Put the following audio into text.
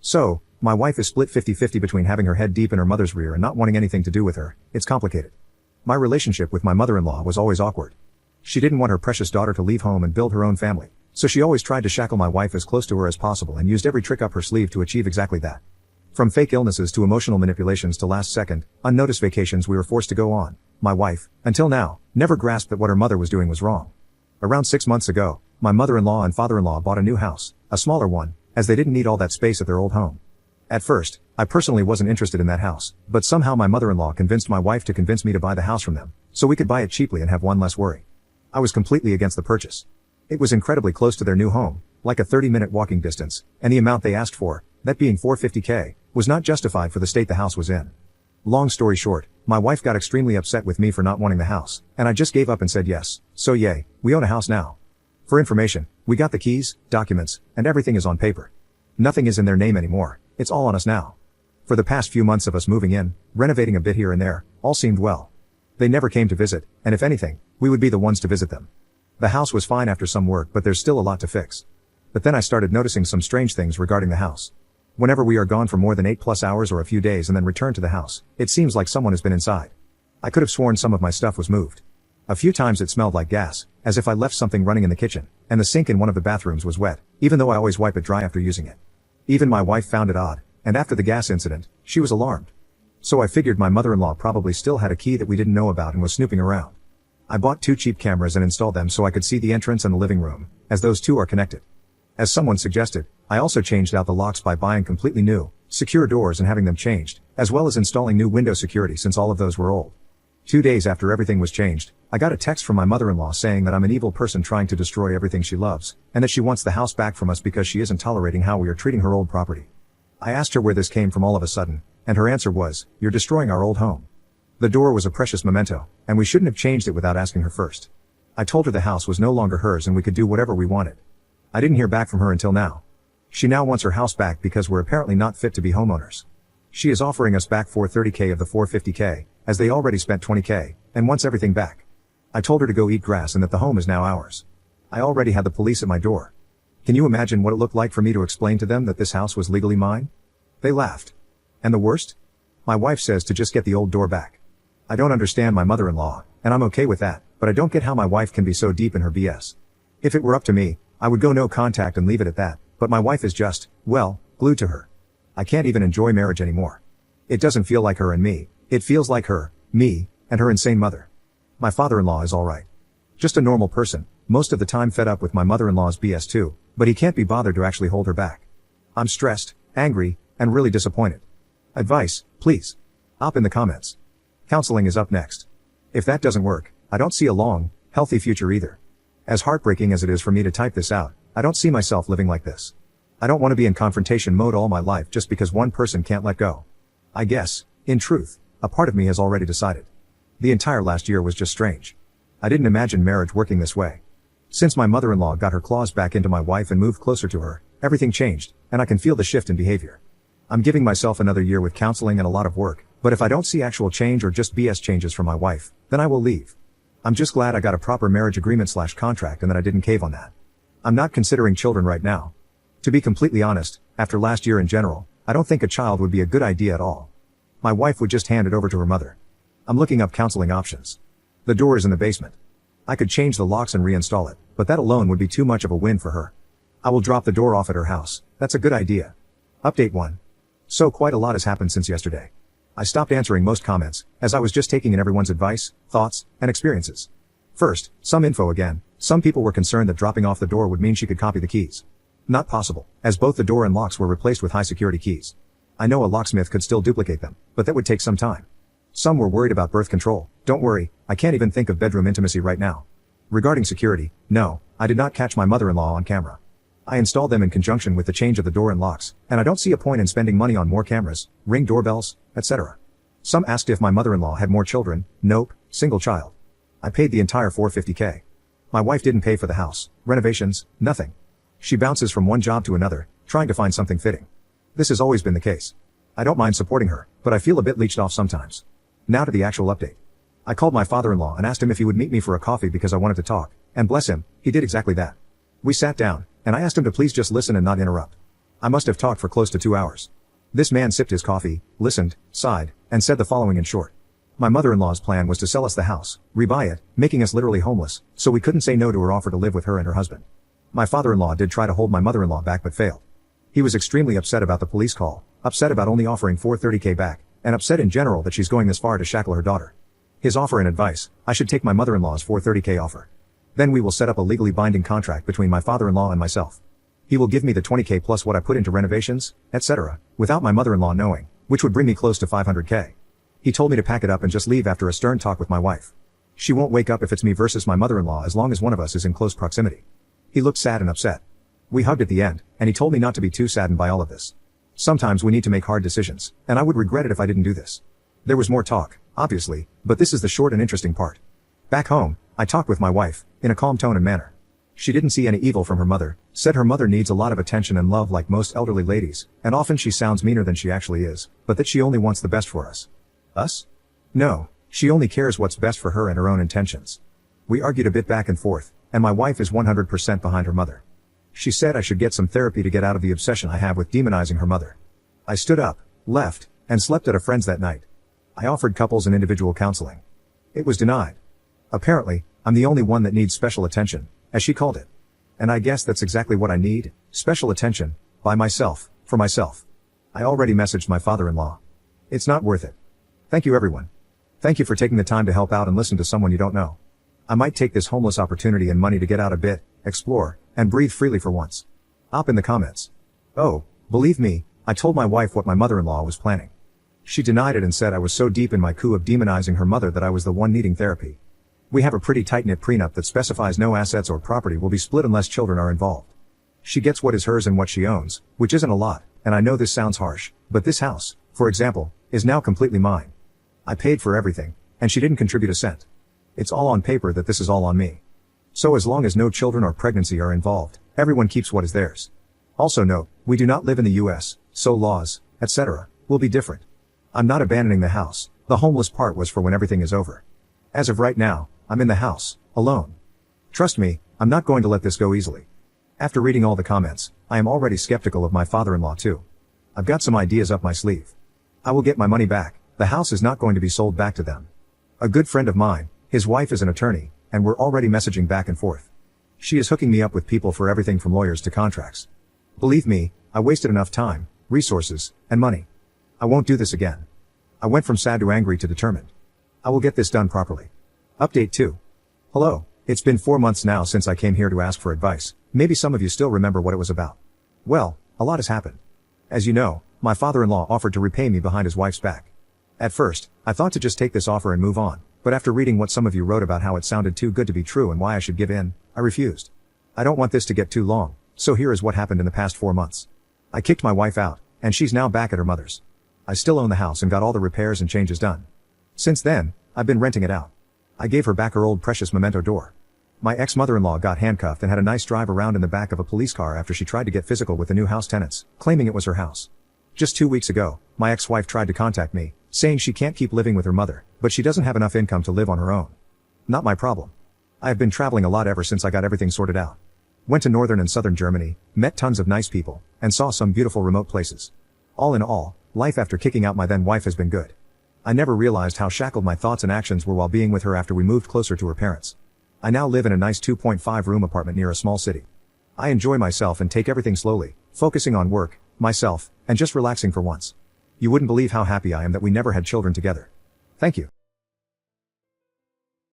So, my wife is split 50-50 between having her head deep in her mother's rear and not wanting anything to do with her. It's complicated. My relationship with my mother-in-law was always awkward. She didn't want her precious daughter to leave home and build her own family, so she always tried to shackle my wife as close to her as possible and used every trick up her sleeve to achieve exactly that. From fake illnesses to emotional manipulations to last-second, unnoticed vacations we were forced to go on, my wife, until now, never grasped that what her mother was doing was wrong. Around 6 months ago, my mother-in-law and father-in-law bought a new house, a smaller one, as they didn't need all that space at their old home. At first, I personally wasn't interested in that house, but somehow my mother-in-law convinced my wife to convince me to buy the house from them, so we could buy it cheaply and have one less worry. I was completely against the purchase. It was incredibly close to their new home, like a 30-minute walking distance, and the amount they asked for, that being $450K, was not justified for the state the house was in. Long story short, my wife got extremely upset with me for not wanting the house, and I just gave up and said yes, so yay, we own a house now. For information, we got the keys, documents, and everything is on paper. Nothing is in their name anymore, it's all on us now. For the past few months of us moving in, renovating a bit here and there, all seemed well. They never came to visit, and if anything, we would be the ones to visit them. The house was fine after some work, but there's still a lot to fix. But then I started noticing some strange things regarding the house. Whenever we are gone for more than 8+ hours or a few days and then return to the house, it seems like someone has been inside. I could have sworn some of my stuff was moved. A few times it smelled like gas, as if I left something running in the kitchen, and the sink in one of the bathrooms was wet, even though I always wipe it dry after using it. Even my wife found it odd, and after the gas incident, she was alarmed. So I figured my mother-in-law probably still had a key that we didn't know about and was snooping around. I bought 2 cheap cameras and installed them so I could see the entrance and the living room, as those two are connected. As someone suggested, I also changed out the locks by buying completely new, secure doors and having them changed, as well as installing new window security since all of those were old. 2 days after everything was changed, I got a text from my mother-in-law saying that I'm an evil person trying to destroy everything she loves, and that she wants the house back from us because she isn't tolerating how we are treating her old property. I asked her where this came from all of a sudden, and her answer was, "You're destroying our old home." The door was a precious memento, and we shouldn't have changed it without asking her first. I told her the house was no longer hers and we could do whatever we wanted. I didn't hear back from her until now. She now wants her house back because we're apparently not fit to be homeowners. She is offering us back $430K of the $450K, as they already spent $20K, and wants everything back. I told her to go eat grass and that the home is now ours. I already had the police at my door. Can you imagine what it looked like for me to explain to them that this house was legally mine? They laughed. And the worst? My wife says to just get the old door back. I don't understand my mother-in-law, and I'm okay with that, but I don't get how my wife can be so deep in her BS. If it were up to me, I would go no contact and leave it at that, but my wife is just, well, glued to her. I can't even enjoy marriage anymore. It doesn't feel like her and me, it feels like her, me, and her insane mother. My father-in-law is alright. Just a normal person, most of the time fed up with my mother-in-law's BS too, but he can't be bothered to actually hold her back. I'm stressed, angry, and really disappointed. Advice, please. Up in the comments. Counseling is up next. If that doesn't work, I don't see a long, healthy future either. As heartbreaking as it is for me to type this out, I don't see myself living like this. I don't want to be in confrontation mode all my life just because one person can't let go. I guess, in truth, a part of me has already decided. The entire last year was just strange. I didn't imagine marriage working this way. Since my mother-in-law got her claws back into my wife and moved closer to her, everything changed, and I can feel the shift in behavior. I'm giving myself another year with counseling and a lot of work, but if I don't see actual change or just BS changes from my wife, then I will leave. I'm just glad I got a proper marriage agreement/contract and that I didn't cave on that. I'm not considering children right now. To be completely honest, after last year in general, I don't think a child would be a good idea at all. My wife would just hand it over to her mother. I'm looking up counseling options. The door is in the basement. I could change the locks and reinstall it, but that alone would be too much of a win for her. I will drop the door off at her house. That's a good idea. Update 1. So quite a lot has happened since yesterday. I stopped answering most comments, as I was just taking in everyone's advice, thoughts, and experiences. First, some info again. Some people were concerned that dropping off the door would mean she could copy the keys. Not possible, as both the door and locks were replaced with high security keys. I know a locksmith could still duplicate them, but that would take some time. Some were worried about birth control. Don't worry, I can't even think of bedroom intimacy right now. Regarding security, no, I did not catch my mother-in-law on camera. I installed them in conjunction with the change of the door and locks, and I don't see a point in spending money on more cameras, Ring doorbells, etc. Some asked if my mother-in-law had more children. Nope, single child. I paid the entire $450K. My wife didn't pay for the house, renovations, nothing. She bounces from one job to another, trying to find something fitting. This has always been the case. I don't mind supporting her, but I feel a bit leeched off sometimes. Now to the actual update. I called my father-in-law and asked him if he would meet me for a coffee because I wanted to talk, and bless him, he did exactly that. We sat down, and I asked him to please just listen and not interrupt. I must have talked for close to 2 hours. This man sipped his coffee, listened, sighed, and said the following in short. My mother-in-law's plan was to sell us the house, rebuy it, making us literally homeless, so we couldn't say no to her offer to live with her and her husband. My father-in-law did try to hold my mother-in-law back but failed. He was extremely upset about the police call, upset about only offering $430K back, and upset in general that she's going this far to shackle her daughter. His offer and advice, I should take my mother-in-law's $430K offer. Then we will set up a legally binding contract between my father-in-law and myself. He will give me the $20K plus what I put into renovations, etc., without my mother-in-law knowing, which would bring me close to $500K. He told me to pack it up and just leave after a stern talk with my wife. She won't wake up if it's me versus my mother-in-law as long as one of us is in close proximity. He looked sad and upset. We hugged at the end, and he told me not to be too saddened by all of this. Sometimes we need to make hard decisions, and I would regret it if I didn't do this. There was more talk, obviously, but this is the short and interesting part. Back home, I talked with my wife, in a calm tone and manner. She didn't see any evil from her mother, said her mother needs a lot of attention and love like most elderly ladies, and often she sounds meaner than she actually is, but that she only wants the best for us. Us? No, she only cares what's best for her and her own intentions. We argued a bit back and forth, and my wife is 100% behind her mother. She said I should get some therapy to get out of the obsession I have with demonizing her mother. I stood up, left, and slept at a friend's that night. I offered couples and individual counseling. It was denied. Apparently, I'm the only one that needs special attention, as she called it. And I guess that's exactly what I need, special attention, by myself, for myself. I already messaged my father-in-law. It's not worth it. Thank you everyone. Thank you for taking the time to help out and listen to someone you don't know. I might take this homeless opportunity and money to get out a bit, explore, and breathe freely for once. Up in the comments. Oh, believe me, I told my wife what my mother-in-law was planning. She denied it and said I was so deep in my coup of demonizing her mother that I was the one needing therapy. We have a pretty tight-knit prenup that specifies no assets or property will be split unless children are involved. She gets what is hers and what she owns, which isn't a lot, and I know this sounds harsh, but this house, for example, is now completely mine. I paid for everything, and she didn't contribute a cent. It's all on paper that this is all on me. So as long as no children or pregnancy are involved, everyone keeps what is theirs. Also note, we do not live in the US, so laws, etc., will be different. I'm not abandoning the house, the homeless part was for when everything is over. As of right now, I'm in the house, alone. Trust me, I'm not going to let this go easily. After reading all the comments, I am already skeptical of my father-in-law too. I've got some ideas up my sleeve. I will get my money back, the house is not going to be sold back to them. A good friend of mine, his wife is an attorney, and we're already messaging back and forth. She is hooking me up with people for everything from lawyers to contracts. Believe me, I wasted enough time, resources, and money. I won't do this again. I went from sad to angry to determined. I will get this done properly. Update 2. Hello, it's been 4 months now since I came here to ask for advice. Maybe some of you still remember what it was about. Well, a lot has happened. As you know, my father-in-law offered to repay me behind his wife's back. At first, I thought to just take this offer and move on, but after reading what some of you wrote about how it sounded too good to be true and why I should give in, I refused. I don't want this to get too long, so here is what happened in the past 4 months. I kicked my wife out, and she's now back at her mother's. I still own the house and got all the repairs and changes done. Since then, I've been renting it out. I gave her back her old precious memento door. My ex-mother-in-law got handcuffed and had a nice drive around in the back of a police car after she tried to get physical with the new house tenants, claiming it was her house. Just 2 weeks ago, my ex-wife tried to contact me, saying she can't keep living with her mother, but she doesn't have enough income to live on her own. Not my problem. I have been traveling a lot ever since I got everything sorted out. Went to northern and southern Germany, met tons of nice people, and saw some beautiful remote places. All in all, life after kicking out my then wife has been good. I never realized how shackled my thoughts and actions were while being with her after we moved closer to her parents. I now live in a nice 2.5-room apartment near a small city. I enjoy myself and take everything slowly, focusing on work, myself, and just relaxing for once. You wouldn't believe how happy I am that we never had children together. Thank you.